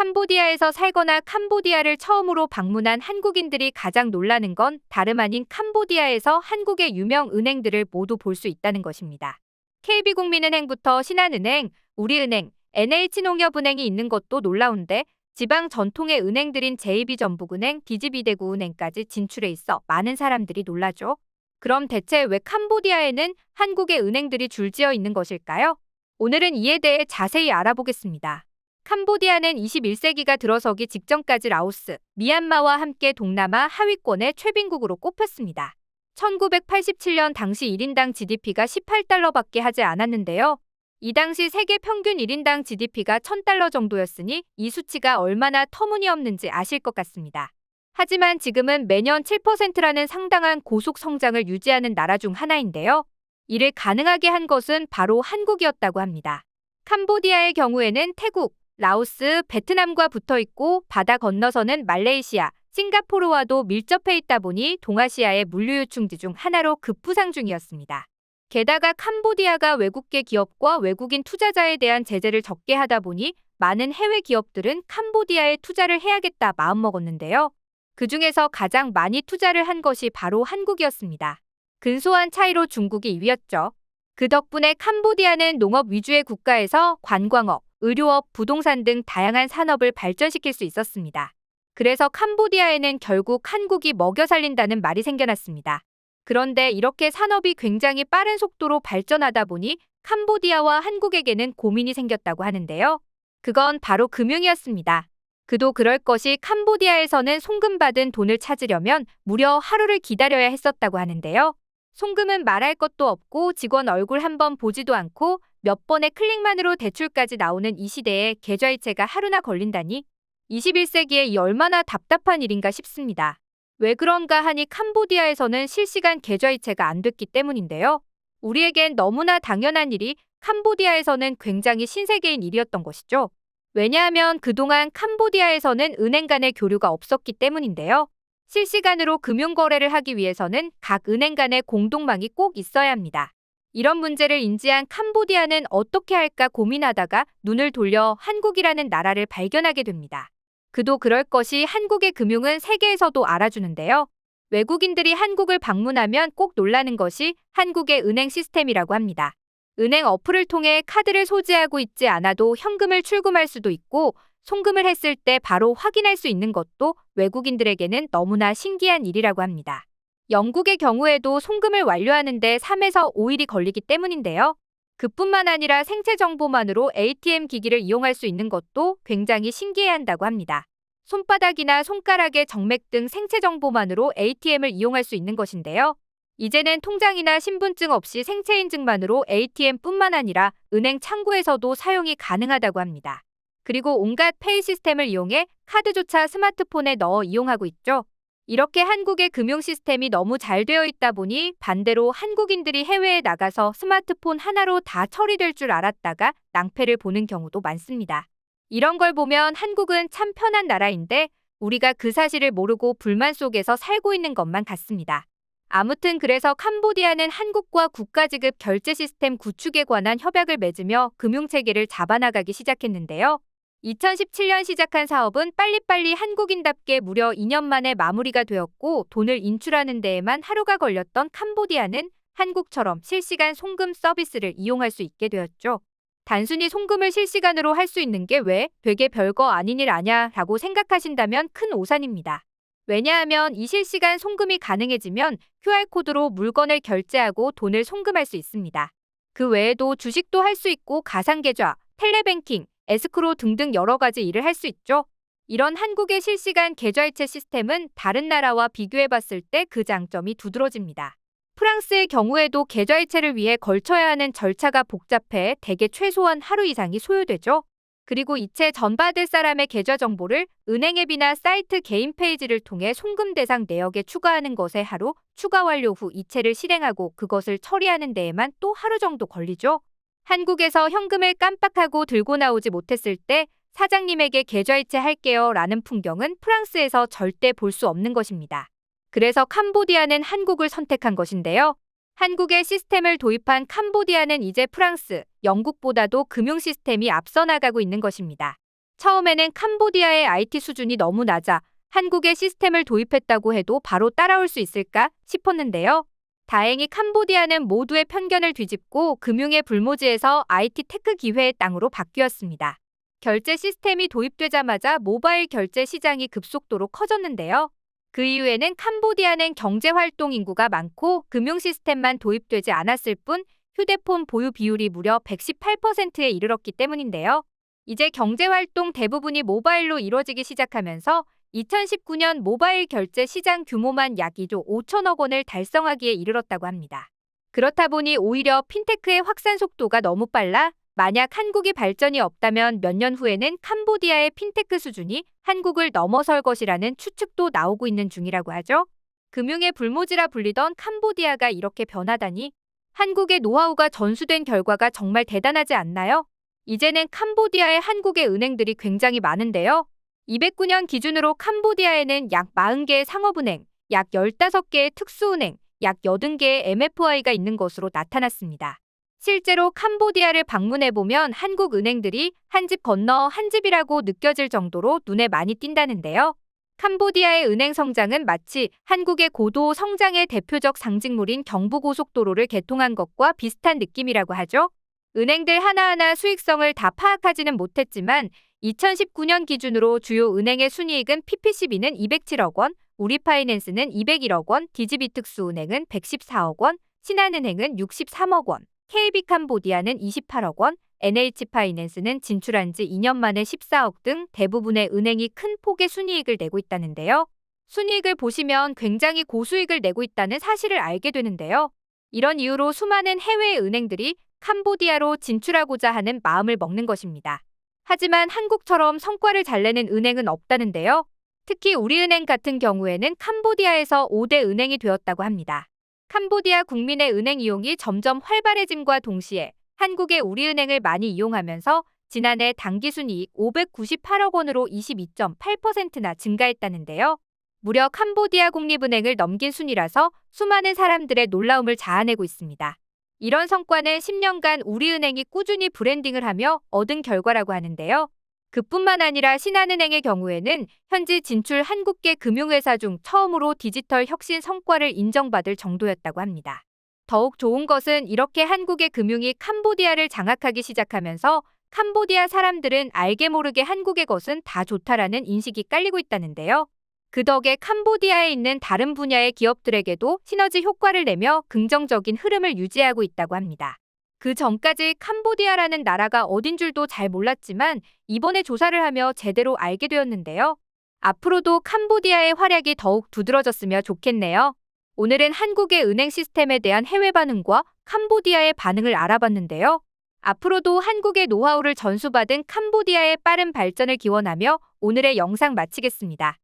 캄보디아에서 살거나 캄보디아를 처음으로 방문한 한국인들이 가장 놀라는 건 다름 아닌 캄보디아에서 한국의 유명 은행들을 모두 볼 수 있다는 것입니다. KB국민은행부터 신한은행, 우리은행, NH농협은행이 있는 것도 놀라운데 지방 전통의 은행들인 JB전북은행, DGB대구은행까지 진출해 있어 많은 사람들이 놀라죠. 그럼 대체 왜 캄보디아에는 한국의 은행들이 줄지어 있는 것일까요? 오늘은 이에 대해 자세히 알아보겠습니다. 캄보디아는 21세기가 들어서기 직전까지 라오스, 미얀마와 함께 동남아 하위권의 최빈국으로 꼽혔습니다. 1987년 당시 1인당 GDP가 18달러밖에 하지 않았는데요. 이 당시 세계 평균 1인당 GDP가 1000달러 정도였으니 이 수치가 얼마나 터무니없는지 아실 것 같습니다. 하지만 지금은 매년 7%라는 상당한 고속 성장을 유지하는 나라 중 하나인데요. 이를 가능하게 한 것은 바로 한국이었다고 합니다. 캄보디아의 경우에는 태국, 라오스, 베트남과 붙어 있고 바다 건너서는 말레이시아, 싱가포르와도 밀접해 있다 보니 동아시아의 물류 유충지 중 하나로 급부상 중이었습니다. 게다가 캄보디아가 외국계 기업과 외국인 투자자에 대한 제재를 적게 하다 보니 많은 해외 기업들은 캄보디아에 투자를 해야겠다 마음먹었는데요. 그 중에서 가장 많이 투자를 한 것이 바로 한국이었습니다. 근소한 차이로 중국이 2위였죠. 그 덕분에 캄보디아는 농업 위주의 국가에서 관광업, 의료업, 부동산 등 다양한 산업을 발전시킬 수 있었습니다. 그래서 캄보디아에는 결국 한국이 먹여 살린다는 말이 생겨났습니다. 그런데 이렇게 산업이 굉장히 빠른 속도로 발전하다 보니 캄보디아와 한국에게는 고민이 생겼다고 하는데요. 그건 바로 금융이었습니다. 그도 그럴 것이 캄보디아에서는 송금받은 돈을 찾으려면 무려 하루를 기다려야 했었다고 하는데요. 송금은 말할 것도 없고 직원 얼굴 한번 보지도 않고 몇 번의 클릭만으로 대출까지 나오는 이 시대에 계좌이체가 하루나 걸린다니 21세기에 이 얼마나 답답한 일인가 싶습니다. 왜 그런가 하니 캄보디아에서는 실시간 계좌이체가 안 됐기 때문인데요. 우리에겐 너무나 당연한 일이 캄보디아에서는 굉장히 신세계인 일이었던 것이죠. 왜냐하면 그동안 캄보디아에서는 은행 간의 교류가 없었기 때문인데요. 실시간으로 금융거래를 하기 위해서는 각 은행 간의 공동망이 꼭 있어야 합니다. 이런 문제를 인지한 캄보디아는 어떻게 할까 고민하다가 눈을 돌려 한국이라는 나라를 발견하게 됩니다. 그도 그럴 것이 한국의 금융은 세계에서도 알아주는데요. 외국인들이 한국을 방문하면 꼭 놀라는 것이 한국의 은행 시스템이라고 합니다. 은행 어플을 통해 카드를 소지하고 있지 않아도 현금을 출금할 수도 있고 송금을 했을 때 바로 확인할 수 있는 것도 외국인들에게는 너무나 신기한 일이라고 합니다. 영국의 경우에도 송금을 완료하는데 3에서 5일이 걸리기 때문인데요. 그뿐만 아니라 생체 정보만으로 ATM 기기를 이용할 수 있는 것도 굉장히 신기해한다고 합니다. 손바닥이나 손가락의 정맥 등 생체 정보만으로 ATM을 이용할 수 있는 것인데요. 이제는 통장이나 신분증 없이 생체 인증만으로 ATM뿐만 아니라 은행 창구에서도 사용이 가능하다고 합니다. 그리고 온갖 페이 시스템을 이용해 카드조차 스마트폰에 넣어 이용하고 있죠. 이렇게 한국의 금융 시스템이 너무 잘 되어 있다 보니 반대로 한국인들이 해외에 나가서 스마트폰 하나로 다 처리될 줄 알았다가 낭패를 보는 경우도 많습니다. 이런 걸 보면 한국은 참 편한 나라인데 우리가 그 사실을 모르고 불만 속에서 살고 있는 것만 같습니다. 아무튼 그래서 캄보디아는 한국과 국가지급 결제 시스템 구축에 관한 협약을 맺으며 금융체계를 잡아나가기 시작했는데요. 2017년 시작한 사업은 빨리빨리 한국인답게 무려 2년 만에 마무리가 되었고 돈을 인출하는 데에만 하루가 걸렸던 캄보디아는 한국처럼 실시간 송금 서비스를 이용할 수 있게 되었죠. 단순히 송금을 실시간으로 할 수 있는 게 왜 되게 별거 아닌 일 아냐 라고 생각하신다면 큰 오산입니다. 왜냐하면 이 실시간 송금이 가능해지면 QR코드로 물건을 결제하고 돈을 송금할 수 있습니다. 그 외에도 주식도 할 수 있고 가상계좌, 텔레뱅킹, 에스크로 등등 여러 가지 일을 할 수 있죠. 이런 한국의 실시간 계좌이체 시스템은 다른 나라와 비교해봤을 때 그 장점이 두드러집니다. 프랑스의 경우에도 계좌이체를 위해 걸쳐야 하는 절차가 복잡해 대개 최소한 하루 이상이 소요되죠. 그리고 이체 전받을 사람의 계좌 정보를 은행 앱이나 사이트 개인 페이지를 통해 송금 대상 내역에 추가하는 것에 하루, 추가 완료 후 이체를 실행하고 그것을 처리하는 데에만 또 하루 정도 걸리죠. 한국에서 현금을 깜빡하고 들고 나오지 못했을 때 사장님에게 계좌이체 할게요 라는 풍경은 프랑스에서 절대 볼 수 없는 것입니다. 그래서 캄보디아는 한국을 선택한 것인데요. 한국의 시스템을 도입한 캄보디아는 이제 프랑스, 영국보다도 금융 시스템이 앞서 나가고 있는 것입니다. 처음에는 캄보디아의 IT 수준이 너무 낮아 한국의 시스템을 도입했다고 해도 바로 따라올 수 있을까 싶었는데요. 다행히 캄보디아는 모두의 편견을 뒤집고 금융의 불모지에서 IT 테크 기회의 땅으로 바뀌었습니다. 결제 시스템이 도입되자마자 모바일 결제 시장이 급속도로 커졌는데요. 그 이후에는 캄보디아는 경제활동 인구가 많고 금융 시스템만 도입되지 않았을 뿐 휴대폰 보유 비율이 무려 118%에 이르렀기 때문인데요. 이제 경제활동 대부분이 모바일로 이루어지기 시작하면서 2019년 모바일 결제 시장 규모만 약 2조 5천억 원을 달성하기에 이르렀다고 합니다. 그렇다 보니 오히려 핀테크의 확산 속도가 너무 빨라 만약 한국이 발전이 없다면 몇 년 후에는 캄보디아의 핀테크 수준이 한국을 넘어설 것이라는 추측도 나오고 있는 중이라고 하죠. 금융의 불모지라 불리던 캄보디아가 이렇게 변하다니 한국의 노하우가 전수된 결과가 정말 대단하지 않나요? 이제는 캄보디아의 한국의 은행들이 굉장히 많은데요. 209년 기준으로 캄보디아에는 약 40개의 상업은행, 약 15개의 특수은행, 약 80개의 MFI가 있는 것으로 나타났습니다. 실제로 캄보디아를 방문해보면 한국 은행들이 한 집 건너 한 집이라고 느껴질 정도로 눈에 많이 띈다는데요. 캄보디아의 은행 성장은 마치 한국의 고도 성장의 대표적 상징물인 경부고속도로를 개통한 것과 비슷한 느낌이라고 하죠. 은행들 하나하나 수익성을 다 파악하지는 못했지만 2019년 기준으로 주요 은행의 순이익은 PPCB는 207억 원, 우리파이낸스는 201억 원, DGB특수은행은 114억 원, 신한은행은 63억 원, KB캄보디아는 28억 원, NH파이낸스는 진출한 지 2년 만에 14억 등 대부분의 은행이 큰 폭의 순이익을 내고 있다는데요. 순이익을 보시면 굉장히 고수익을 내고 있다는 사실을 알게 되는데요. 이런 이유로 수많은 해외 은행들이 캄보디아로 진출하고자 하는 마음을 먹는 것입니다. 하지만 한국처럼 성과를 잘 내는 은행은 없다는데요. 특히 우리은행 같은 경우에는 캄보디아에서 5대 은행이 되었다고 합니다. 캄보디아 국민의 은행 이용이 점점 활발해짐과 동시에 한국의 우리은행을 많이 이용하면서 지난해 당기순이익 598억 원으로 22.8%나 증가했다는데요. 무려 캄보디아 국립은행을 넘긴 순이라서 수많은 사람들의 놀라움을 자아내고 있습니다. 이런 성과는 10년간 우리은행이 꾸준히 브랜딩을 하며 얻은 결과라고 하는데요. 그뿐만 아니라 신한은행의 경우에는 현지 진출 한국계 금융회사 중 처음으로 디지털 혁신 성과를 인정받을 정도였다고 합니다. 더욱 좋은 것은 이렇게 한국의 금융이 캄보디아를 장악하기 시작하면서 캄보디아 사람들은 알게 모르게 한국의 것은 다 좋다라는 인식이 깔리고 있다는데요. 그 덕에 캄보디아에 있는 다른 분야의 기업들에게도 시너지 효과를 내며 긍정적인 흐름을 유지하고 있다고 합니다. 그 전까지 캄보디아라는 나라가 어딘 줄도 잘 몰랐지만 이번에 조사를 하며 제대로 알게 되었는데요. 앞으로도 캄보디아의 활약이 더욱 두드러졌으면 좋겠네요. 오늘은 한국의 은행 시스템에 대한 해외 반응과 캄보디아의 반응을 알아봤는데요. 앞으로도 한국의 노하우를 전수받은 캄보디아의 빠른 발전을 기원하며 오늘의 영상 마치겠습니다.